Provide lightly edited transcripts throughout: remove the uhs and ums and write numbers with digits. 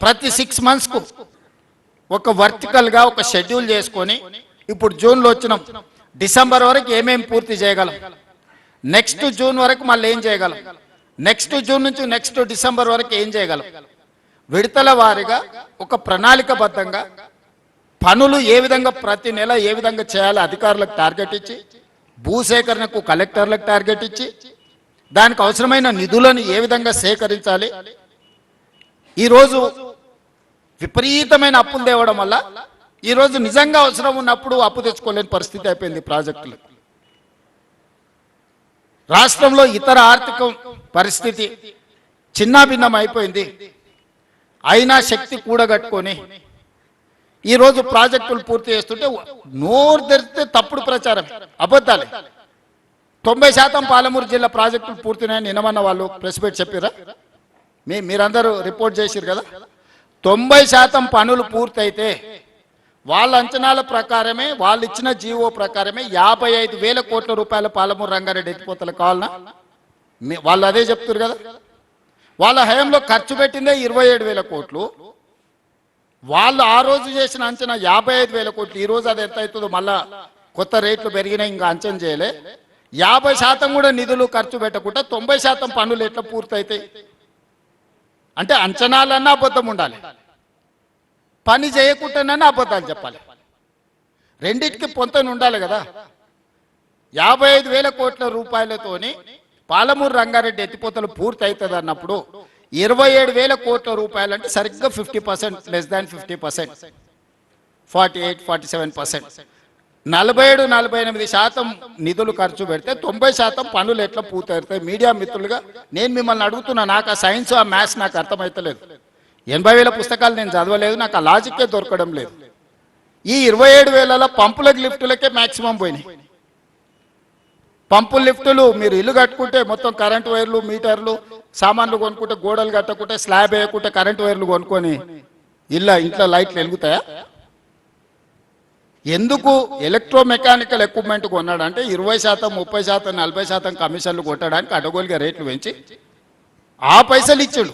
ప్రతి 6 monthsకు ఒక వర్టికల్గా ఒక షెడ్యూల్ చేసుకొని ఇప్పుడు జూన్లో వచ్చినాం, డిసెంబర్ వరకు ఏమేమి పూర్తి చేయగలం, నెక్స్ట్ జూన్ వరకు మళ్ళీ ఏం చేయగలం, నెక్స్ట్ జూన్ నుంచి నెక్స్ట్ డిసెంబర్ వరకు ఏం చేయగలం, విడతల వారీగా ఒక ప్రణాళికబద్ధంగా పనులు ఏ విధంగా ప్రతి నెల ఏ విధంగా చేయాలో అధికారులకు టార్గెట్ ఇచ్చి, భూసేకరణకు కలెక్టర్లకు టార్గెట్ ఇచ్చి, దానికి అవసరమైన నిధులను ఏ విధంగా సేకరించాలి. ఈరోజు విపరీతమైన అప్పులు తేవడం వల్ల ఈరోజు నిజంగా అవసరం ఉన్నప్పుడు అప్పు తెచ్చుకోలేని పరిస్థితి అయిపోయింది ప్రాజెక్టులు. రాష్ట్రంలో ఇతర ఆర్థిక పరిస్థితి చిన్నాభిన్నం అయిపోయింది. అయినా శక్తి కూడగట్టుకొని ఈరోజు ప్రాజెక్టులు పూర్తి చేస్తుంటే నోరు తెరిస్తే తప్పుడు ప్రచారం, అబద్ధాలే. 90% పాలమూరు జిల్లా ప్రాజెక్టులు పూర్తినాయని నిన్నమన్న వాళ్ళు ప్రెస్ మీట్ చెప్పారా? మీరందరూ రిపోర్ట్ చేసిరు కదా. 90% పనులు పూర్తయితే వాళ్ళ అంచనాల ప్రకారమే, వాళ్ళు ఇచ్చిన జీవో ప్రకారమే 55,000 కోట్ల రూపాయల పాలమూరు రంగారెడ్డి ఎత్తిపోతలు కావాలన్నా వాళ్ళు అదే చెప్తారు కదా. వాళ్ళ హయాంలో ఖర్చు పెట్టిందే 27,000 కోట్లు. వాళ్ళు ఆ రోజు చేసిన అంచనా 55,000 కోట్లు. ఈ రోజు అది ఎంత అవుతుందో మళ్ళా కొత్త రేట్లు పెరిగినా ఇంకా అంచనా చేయలే. 50% కూడా నిధులు ఖర్చు పెట్టకుండా 90% పనులు ఎట్లా పూర్తయితాయి? అంటే అంచనాలన్నా అబద్ధం ఉండాలి, పని చేయకుండానన్నా అబద్ధాలు చెప్పాలి. రెండింటికి పొంతన ఉండాలి కదా. 55,000 కోట్ల రూపాయలతోని పాలమూరు రంగారెడ్డి ఎత్తిపోతలు పూర్తి అవుతుంది అన్నప్పుడు 27,000 కోట్ల రూపాయలు అంటే సరిగ్గా 50%, లెస్ దాన్ 50%, 48-47%, 47-48% నిధులు ఖర్చు పెడితే 90% పనులు ఎట్లా పూర్తవుతాయి? మీడియా మిత్రులుగా నేను మిమ్మల్ని అడుగుతున్నా. నాకు ఆ సైన్స్ ఆ మ్యాథ్స్ నాకు అర్థమవుతలేదు. 80,000 పుస్తకాలు నేను చదవలేదు, నాకు ఆ లాజిక్కే దొరకడం లేదు. ఈ 27,000 పంపులకు లిఫ్టులకే మ్యాక్సిమం పోయినాయి. పంపులు లిఫ్టులు మీరు ఇల్లు కట్టుకుంటే మొత్తం కరెంటు వైర్లు, మీటర్లు, సామాన్లు కొనుక్కుంటే, గోడలు కట్టకుంటే, స్లాబ్ వేయకుంటే, కరెంటు వైర్లు కొనుక్కొని ఇంట్లో లైట్లు వెలుగుతాయా? ఎందుకు ఎలక్ట్రోమెకానికల్ ఎక్విప్మెంట్ కొన్నాడు అంటే 20%, 30%, 40% కమిషన్లు కొట్టడానికి అడగోలుగా రేట్లు పెంచి ఆ పైసలు ఇచ్చాడు.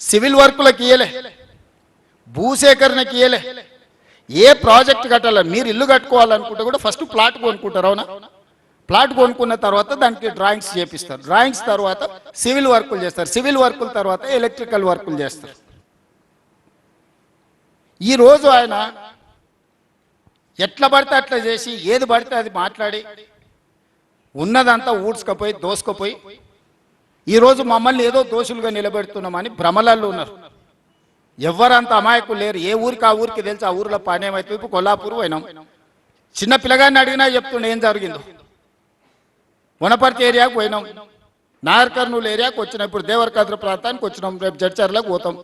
సివిల్ వర్కులకు ఇయ్యలే, భూసేకరణకి ఇయ్యలే. ఏ ప్రాజెక్ట్ కట్టాల, మీరు ఇల్లు కట్టుకోవాలనుకుంటే కూడా ఫస్ట్ ప్లాట్ కొనుక్కుంటారు. అవునా? ప్లాట్ కొనుక్కున్న తర్వాత దానికి డ్రాయింగ్స్ చేపిస్తారు, డ్రాయింగ్స్ తర్వాత సివిల్ వర్కులు చేస్తారు, సివిల్ వర్కుల తర్వాత ఎలక్ట్రికల్ వర్కులు చేస్తారు. ఈరోజు ఆయన ఎట్లా పడితే అట్లా చేసి ఏది పడితే అది మాట్లాడి ఉన్నదంతా ఊడ్చుకపోయి దోసుకపోయి ఈరోజు మమ్మల్ని ఏదో దోషులుగా నిలబెడుతున్నామని భ్రమలలో ఉన్నారు. ఎవరంత అమాయకులు లేరు. ఏ ఊరికి ఆ ఊరికి తెలిసి ఆ ఊరిలో పని ఏమైతే. ఇప్పుడు కొల్లాపూర్ పోయినాం, చిన్న పిల్లగాన్ని అడిగినా చెప్తుండే ఏం జరిగిందో. వనపర్తి ఏరియాకు పోయినాం, నాగర్ కర్నూలు ఏరియాకు వచ్చినాం, ఇప్పుడు దేవరకద్ర ప్రాంతానికి వచ్చినాం, రేపు జడ్చర్లకు పోతాం.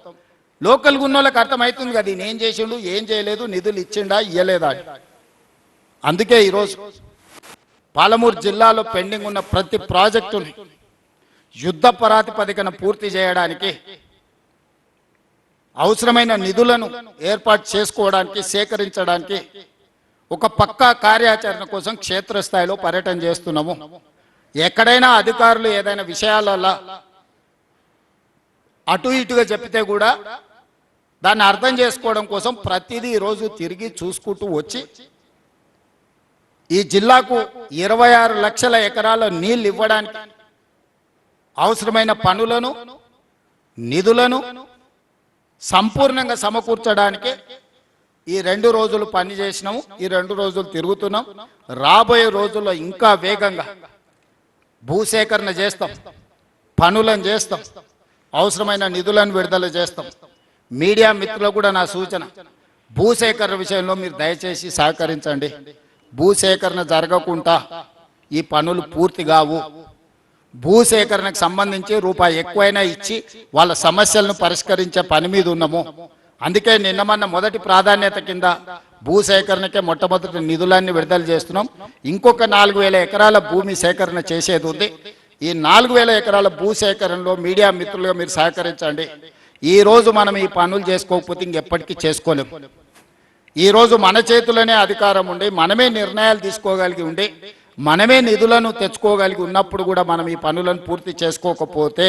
లోకల్గా ఉన్న వాళ్ళకి అర్థమవుతుంది కదా ఈయన ఏం చేసిండు, ఏం చేయలేదు, నిధులు ఇచ్చిండా ఇయ్యలేదా. అందుకే ఈరోజు పాలమూరు జిల్లాలో పెండింగ్ ఉన్న ప్రతి ప్రాజెక్టుని యుద్ధ ప్రాతిపదికన పూర్తి చేయడానికి అవసరమైన నిధులను ఏర్పాటు చేసుకోవడానికి, సేకరించడానికి ఒక పక్కా కార్యాచరణ కోసం క్షేత్రస్థాయిలో పర్యటన చేస్తున్నాము. ఎక్కడైనా అధికారులు ఏదైనా విషయాలలో అటు ఇటుగా చెప్తే కూడా దాన్ని అర్థం చేసుకోవడం కోసం ప్రతిదీ ఈరోజు తిరిగి చూసుకుంటూ వచ్చి ఈ జిల్లాకు 26 లక్షల ఎకరాల నీళ్ళు ఇవ్వడానికి అవసరమైన పనులను, నిధులను సంపూర్ణంగా సమకూర్చడానికి ఈ 2 రోజులు పని చేసినాము, ఈ 2 రోజులు తిరుగుతున్నాం. రాబోయే రోజుల్లో ఇంకా వేగంగా భూసేకరణ చేస్తాం, పనులను చేస్తాం, అవసరమైన నిధులను విడుదల చేస్తాం. మీడియా మిత్రులకు కూడా నా సూచన, భూసేకరణ విషయంలో మీరు దయచేసి సహకరించండి. భూసేకరణ జరగకుండా ఈ పనులు పూర్తి కావు. భూసేకరణకు సంబంధించి రూపాయి ఎక్కువైనా ఇచ్చి వాళ్ళ సమస్యలను పరిష్కరించే పని మీద ఉన్నాము. అందుకే నిన్నమన్న మొదటి ప్రాధాన్యత కింద భూసేకరణకే మొట్టమొదటి నిధులన్నీ విడుదల చేస్తున్నాం. ఇంకొక 4,000 ఎకరాల భూమి సేకరణ చేసేది ఉంది. ఈ 4,000 ఎకరాల భూసేకరణలో మీడియా మిత్రులుగా మీరు సహకరించండి. ఈ రోజు మనం ఈ పనులు చేసుకోకపోతే ఇంకెప్పటికీ చేసుకోలేము. ఈ రోజు మన చేతులనే అధికారం ఉండి, మనమే నిర్ణయాలు తీసుకోగలిగి ఉండి, మనమే నిధులను తెచ్చుకోగలిగి ఉన్నప్పుడు కూడా మనం ఈ పనులను పూర్తి చేసుకోకపోతే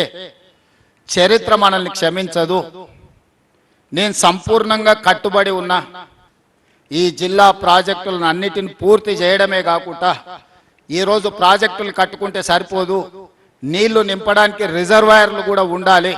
చరిత్ర మనల్ని క్షమించదు. నేను సంపూర్ణంగా కట్టుబడి ఉన్నా. ఈ జిల్లా ప్రాజెక్టులను అన్నిటిని పూర్తి చేయడమే కాకుండా ఈరోజు ప్రాజెక్టులు కట్టుకుంటే సరిపోదు, నీళ్లు నింపడానికి రిజర్వాయర్లు కూడా ఉండాలి.